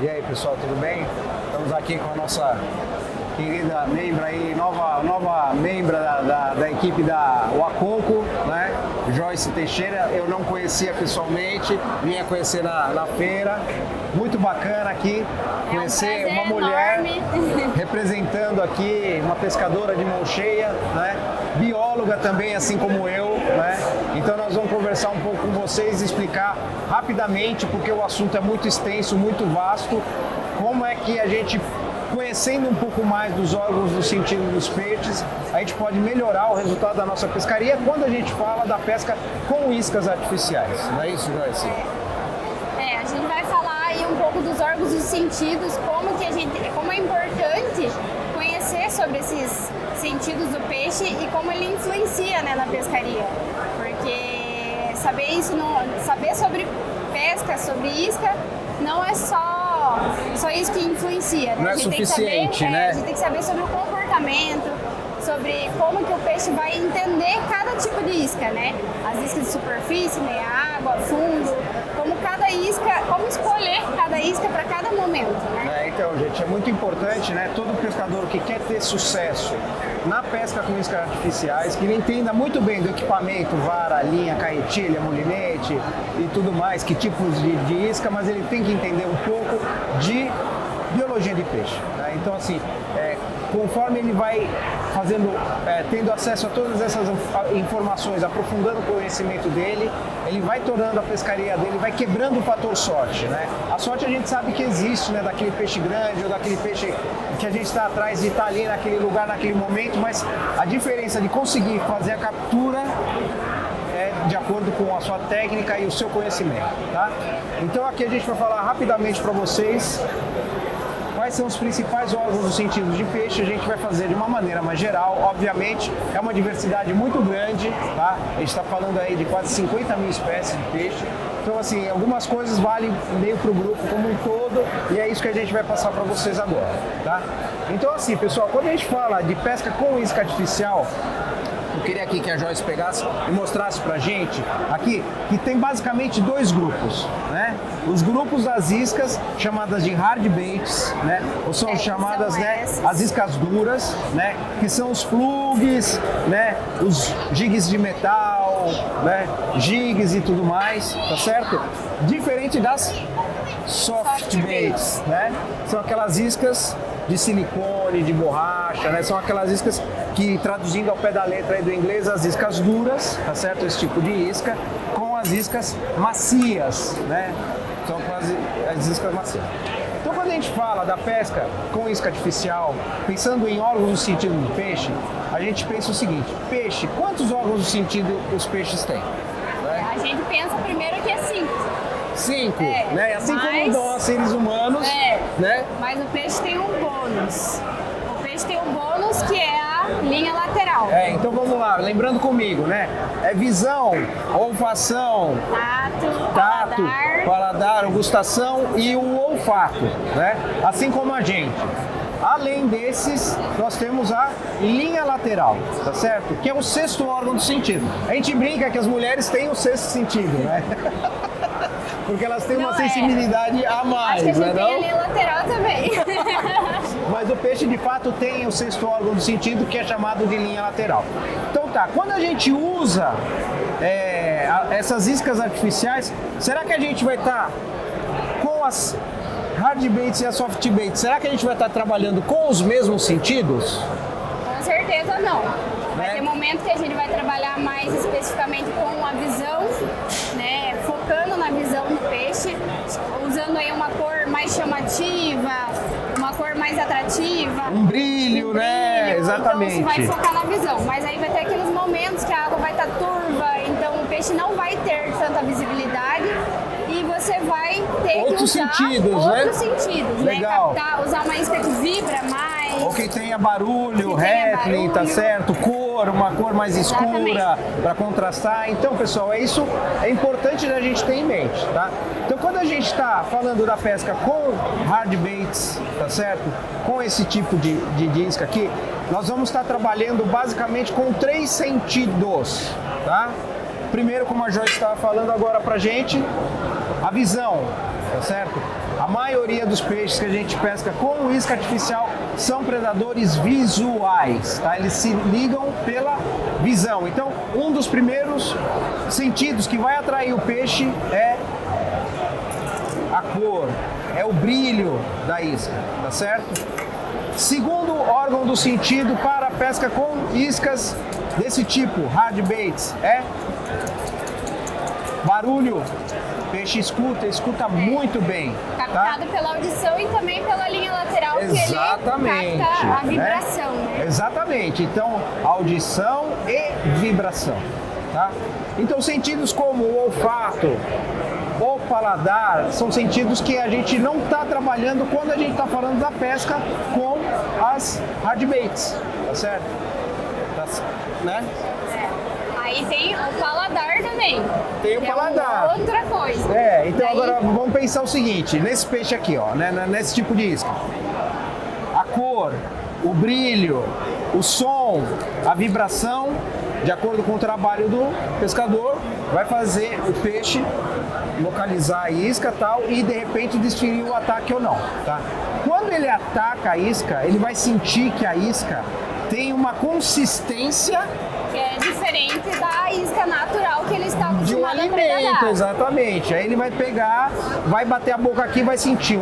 E aí, pessoal, tudo bem? Estamos aqui com a nossa querida membra aí, nova membra da equipe da Wacoco, né? Joyce Teixeira. Eu não conhecia pessoalmente, vinha conhecer na feira. Muito bacana aqui conhecer uma mulher representando aqui, uma pescadora de mão cheia, né? Bióloga também, assim como eu, né? Então nós vamos conversar um pouco com vocês e explicar rapidamente, porque o assunto é muito extenso, muito vasto, como é que a gente, conhecendo um pouco mais dos órgãos do sentido dos peixes, a gente pode melhorar o resultado da nossa pescaria quando a gente fala da pesca com iscas artificiais. Não é isso, Joyce? A gente vai falar aí um pouco dos órgãos dos sentidos, como é importante conhecer sobre esses sentidos do peixe e como ele influencia, né, na pescaria. Porque saber sobre pesca, sobre isca, não é só isso que influencia, né? Não é suficiente, né? A gente tem que saber sobre o comportamento, sobre como que o peixe vai entender cada tipo de isca, né? As iscas de superfície, né? Água, fundo, como escolher cada isca para cada momento, né? Então, gente, é muito importante, né? Todo pescador que quer ter sucesso na pesca com iscas artificiais, que ele entenda muito bem do equipamento, vara, linha, caetilha, molinete e tudo mais, que tipos de isca, mas ele tem que entender um pouco de biologia de peixe, né? Então, assim, conforme ele vai tendo acesso a todas essas informações, aprofundando o conhecimento dele, ele vai tornando a pescaria dele, vai quebrando o fator sorte, né? A sorte a gente sabe que existe, né? Daquele peixe grande ou daquele peixe que a gente está atrás de estar ali naquele lugar, naquele momento, mas a diferença de conseguir fazer a captura é de acordo com a sua técnica e o seu conhecimento, tá? Então aqui a gente vai falar rapidamente para vocês quais são os principais órgãos do sentido de peixe. A gente vai fazer de uma maneira mais geral, obviamente é uma diversidade muito grande, tá? A gente está falando aí de quase 50 mil espécies de peixe, então assim, algumas coisas valem meio para o grupo como um todo e é isso que a gente vai passar para vocês agora, tá? Então assim, pessoal, quando a gente fala de pesca com isca artificial, eu queria aqui que a Joyce pegasse e mostrasse pra gente aqui que tem basicamente dois grupos, né? Os grupos das iscas chamadas de hard baits, né? Ou são chamadas, né, as iscas duras, né? Que são os plugs, né? Os jigs de metal, né? Jigs e tudo mais, tá certo? Diferente das soft baits, né? São aquelas iscas de silicone, de borracha, né? São aquelas iscas que, traduzindo ao pé da letra aí do inglês, as iscas duras, tá certo? Esse tipo de isca, com as iscas macias, né? São as iscas macias. Então, quando a gente fala da pesca com isca artificial, pensando em órgãos do sentido do peixe, a gente pensa o seguinte: peixe, quantos órgãos do sentido os peixes têm? Né? A gente pensa primeiro que é 5. 5, né? Assim como nós, seres humanos, né? Mas o peixe tem um bônus. O peixe tem um bônus que é a linha lateral. Então vamos lá, lembrando comigo, né? É visão, olfação, tato, paladar, gustação e o olfato, né? Assim como a gente. Além desses, nós temos a linha lateral, tá certo? Que é o sexto órgão do sentido. A gente brinca que as mulheres têm o sexto sentido, né? Porque elas têm uma sensibilidade a mais, acho que a gente né? tem a linha lateral também. Mas o peixe, de fato, tem o sexto órgão do sentido, que é chamado de linha lateral. Então tá, quando a gente usa essas iscas artificiais, será que a gente vai estar com as hard baits e as soft baits, será que a gente vai estar trabalhando com os mesmos sentidos? Com certeza não. Vai ter momento que a gente vai trabalhar mais especificamente com a visão, né, focando na visão do peixe, usando aí uma cor mais chamativa, uma cor mais atrativa. Um brilho, né? Exatamente. Então você vai focar na visão, mas aí vai ter aqueles momentos que a água vai estar turva, então o peixe não vai ter tanta visibilidade e você vai ter outros que usar sentidos, outros sentidos, legal, né? Captar, usar uma isca que vibra mais. Ou que tenha barulho, rattling, tá certo? Uma cor mais escura para contrastar. Então, pessoal, isso é importante a gente ter em mente, tá? Então, quando a gente está falando da pesca com hard baits, tá certo? Com esse tipo de isca aqui, nós vamos estar trabalhando basicamente com 3 sentidos, tá? Primeiro, como a Joyce estava falando agora pra gente, a visão, tá certo? A maioria dos peixes que a gente pesca com isca artificial são predadores visuais, tá? Eles se ligam pela visão. Então, um dos primeiros sentidos que vai atrair o peixe é a cor, é o brilho da isca, tá certo? Segundo órgão do sentido para a pesca com iscas desse tipo, hard baits, é barulho. O peixe escuta muito bem. Captado pela audição e também pela linha lateral, exatamente, que ele capta a vibração. Né? Exatamente. Então, audição e vibração. Tá? Então, sentidos como o olfato, o paladar, são sentidos que a gente não está trabalhando quando a gente está falando da pesca com as hard baits, tá certo? Né? Aí tem o paladar também. Tem o paladar. É outra coisa. Então agora vamos pensar o seguinte, nesse peixe aqui, ó, né, nesse tipo de isca. A cor, o brilho, o som, a vibração, de acordo com o trabalho do pescador, vai fazer o peixe localizar a isca e tal e de repente desferir o ataque ou não, tá? Quando ele ataca a isca, ele vai sentir que a isca tem uma consistência que é diferente da isca natural que ele está acostumado de um alimento, exatamente. Aí ele vai pegar, vai bater a boca aqui e vai sentir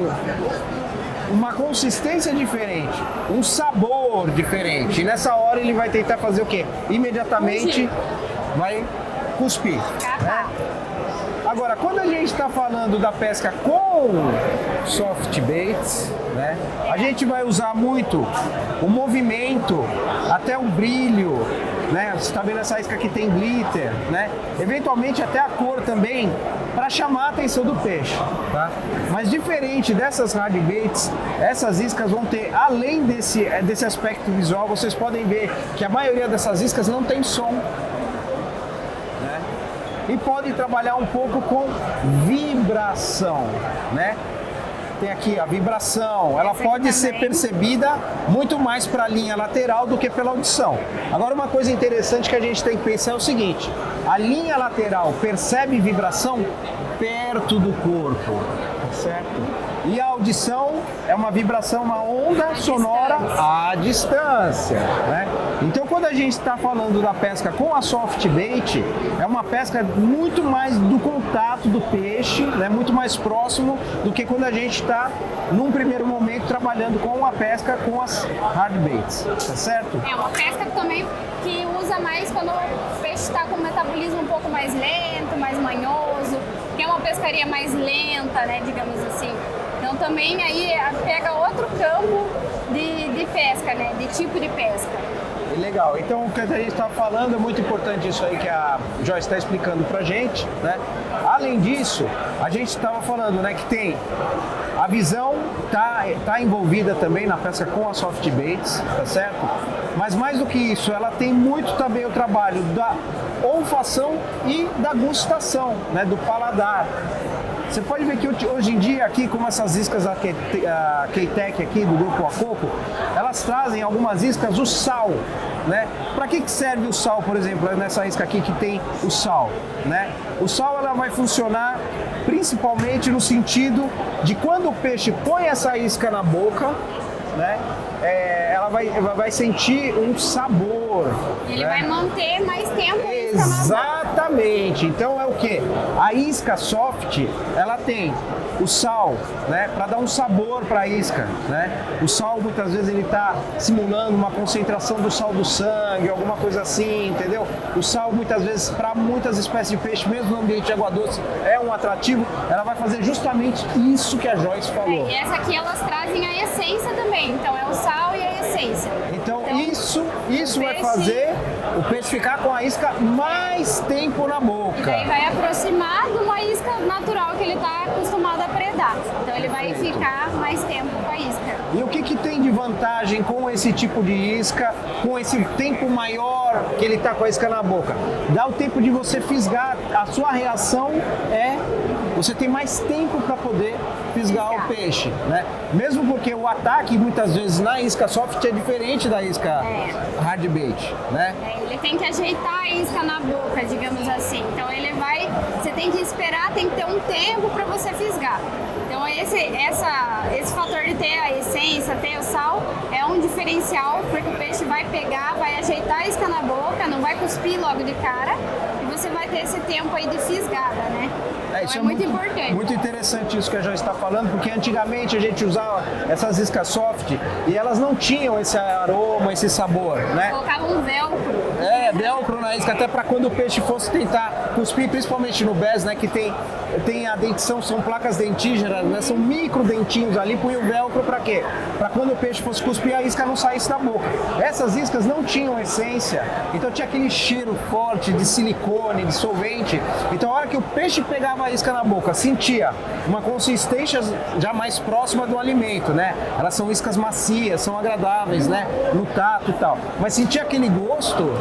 uma consistência diferente, um sabor diferente. E nessa hora ele vai tentar fazer o quê? Imediatamente vai cuspir. Né? Agora, quando a gente está falando da pesca com soft baits, né, a gente vai usar muito o movimento, até o brilho, né? Você está vendo essa isca que tem glitter, né? Eventualmente até a cor também, para chamar a atenção do peixe, tá? Mas diferente dessas hard baits, essas iscas vão ter, além desse aspecto visual, vocês podem ver que a maioria dessas iscas não tem som. E pode trabalhar um pouco com vibração, né? Tem aqui a vibração, ela pode ser percebida muito mais para a linha lateral do que pela audição. Agora, uma coisa interessante que a gente tem que pensar é o seguinte: a linha lateral percebe vibração perto do corpo, certo? E a audição é uma vibração, uma onda sonora à distância, né? Então, quando a gente está falando da pesca com a soft bait, é uma pesca muito mais do contato do peixe, né? Muito mais próximo do que quando a gente está, num primeiro momento, trabalhando com a pesca com as hard baits, tá certo? É uma pesca também que usa mais quando o peixe está com o metabolismo um pouco mais lento, mais manhoso, que é uma pescaria mais lenta, né, digamos assim. Então também aí pega outro campo de pesca, né, de tipo de pesca. Legal, então o que a gente está falando é muito importante isso aí que a Joyce está explicando pra gente, né? Além disso, a gente estava falando, né, que tem a visão tá envolvida também na pesca com as soft baits, tá certo? Mas mais do que isso, ela tem muito também o trabalho da olfação e da gustação, né, do paladar. Você pode ver que hoje em dia aqui, como essas iscas a K-Tech aqui do grupo Aquoco, elas trazem algumas iscas o sal, né? Para que serve o sal, por exemplo, nessa isca aqui que tem o sal, né? O sal ela vai funcionar principalmente no sentido de quando o peixe põe essa isca na boca, né? Ela vai sentir um sabor. Ele, né, vai manter mais tempo a isca na boca. Exatamente. Então é o que? A isca soft, ela tem o sal, né, para dar um sabor para a isca, né? O sal muitas vezes ele está simulando uma concentração do sal do sangue, alguma coisa assim, entendeu? O sal muitas vezes para muitas espécies de peixe, mesmo no ambiente de água doce, é um atrativo. Ela vai fazer justamente isso que a Joyce falou. E essa aqui elas trazem a essência também. Então é o sal e a essência. Então isso vai fazer o peixe ficar com a isca mais tempo na boca. E daí vai aproximar de uma isca natural que ele está acostumado a predar. Então ele vai ficar mais tempo com a isca. E o que tem de vantagem com esse tipo de isca, com esse tempo maior que ele está com a isca na boca? Dá o tempo de você fisgar, a sua reação você tem mais tempo para poder fisgar o peixe, né? Mesmo porque o ataque muitas vezes na isca soft é diferente da isca hard bait, né? Ele tem que ajeitar a isca na boca, digamos assim. Então você tem que esperar, tem que ter um tempo para você fisgar. Então Então esse fator de ter a essência, ter o sal, é um diferencial, porque o peixe vai pegar, vai ajeitar a isca na boca, não vai cuspir logo de cara, e você vai ter esse tempo aí de fisgada, né? Isso então é muito importante. Muito interessante isso que a Joyce está falando, porque antigamente a gente usava essas iscas soft e elas não tinham esse aroma, esse sabor, né? Colocava um velcro. Velcro na isca, até para quando o peixe fosse tentar cuspir, principalmente no bass, né? Que tem a dentição, são placas dentígenas, né? São micro dentinhos ali, põe o velcro para quê? Para quando o peixe fosse cuspir, a isca não saísse da boca. Essas iscas não tinham essência, então tinha aquele cheiro forte de silicone, de solvente. Então a hora que o peixe pegava a isca na boca, sentia uma consistência já mais próxima do alimento, né? Elas são iscas macias, são agradáveis, né? No tato e tal. Mas sentia aquele gosto,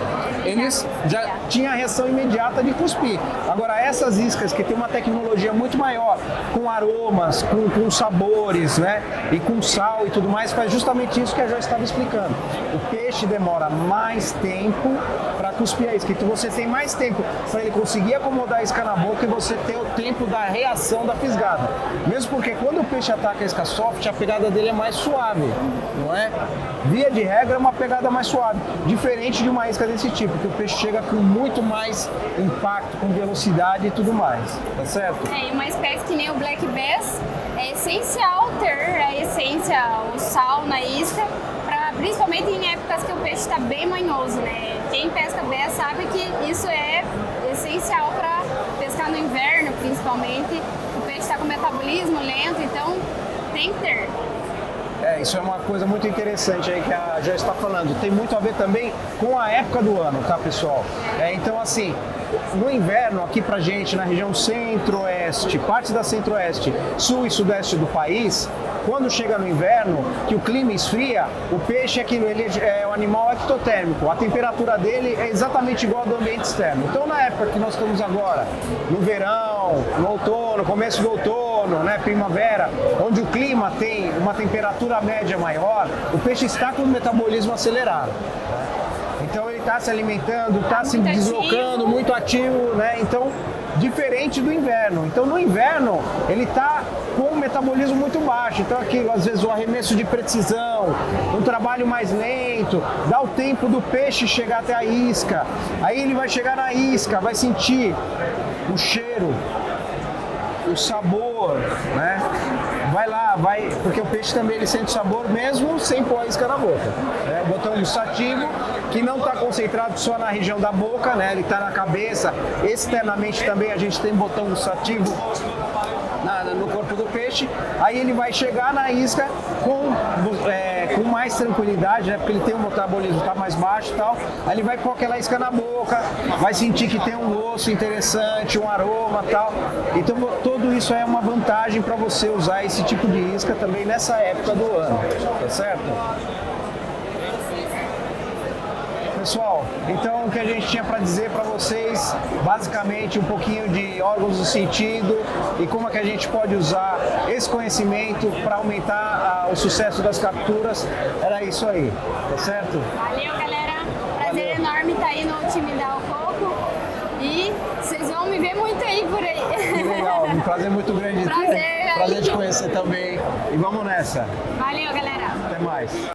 eles já tinham a reação imediata de cuspir. Agora essas iscas que tem uma tecnologia muito maior, com aromas, com sabores, né? E com sal e tudo mais, faz justamente isso que a Joyce estava explicando. O peixe demora mais tempo para cuspir a isca. Então você tem mais tempo para ele conseguir acomodar a isca na boca e você ter o tempo da reação da fisgada. Mesmo porque quando o peixe ataca a isca soft, a pegada dele é mais suave, não é? Via de regra é uma pegada mais suave, diferente de uma isca desse tipo, que o peixe chega com muito mais impacto, com velocidade e tudo mais, tá certo? E uma espécie que nem o Black Bass, é essencial ter a essência, o sal na isca, principalmente em épocas que o peixe está bem manhoso, né? Quem pesca bass sabe que isso é essencial para pescar no inverno, principalmente. O peixe está com metabolismo lento, então tem que ter. Isso é uma coisa muito interessante aí que a Joyce está falando. Tem muito a ver também com a época do ano, tá, pessoal? Então, assim, no inverno, aqui pra gente, na região centro-oeste, parte da centro-oeste, sul e sudeste do país, quando chega no inverno, que o clima esfria, o peixe ele é um animal ectotérmico. A temperatura dele é exatamente igual ao do ambiente externo. Então, na época que nós estamos agora, no verão, no outono, começo do outono, né, primavera, onde o clima tem uma temperatura média maior, o peixe está com o metabolismo acelerado. Então ele está se alimentando, está se deslocando, muito ativo, né? Então, diferente do inverno. Então no inverno ele está com um metabolismo muito baixo. Então aquilo, às vezes o arremesso de precisão, um trabalho mais lento, dá o tempo do peixe chegar até a isca. Aí ele vai chegar na isca, vai sentir o cheiro, o sabor, né? Porque o peixe também ele sente sabor mesmo sem pôr a isca na boca. Né? O botão gustativo, que não está concentrado só na região da boca, né? Ele está na cabeça. Externamente também a gente tem botão gustativo no corpo do peixe. Aí ele vai chegar na isca com mais tranquilidade, né? Porque ele tem um metabolismo tá mais baixo e tal. Aí ele vai pôr aquela isca na boca, vai sentir que tem um gosto interessante, um aroma e tal. Então tudo isso é uma vantagem para você usar esse tipo de isca também nessa época do ano, tá certo? Pessoal, então o que a gente tinha para dizer para vocês, basicamente um pouquinho de órgãos do sentido e como é que a gente pode usar esse conhecimento para aumentar o sucesso das capturas, era isso aí, tá certo? Valeu, galera, prazer enorme estar aí no time da Alcoco e vocês vão me ver muito aí por aí. Que legal, um prazer muito grande. Prazer Prazer te conhecer também e vamos nessa. Valeu, galera. Até mais.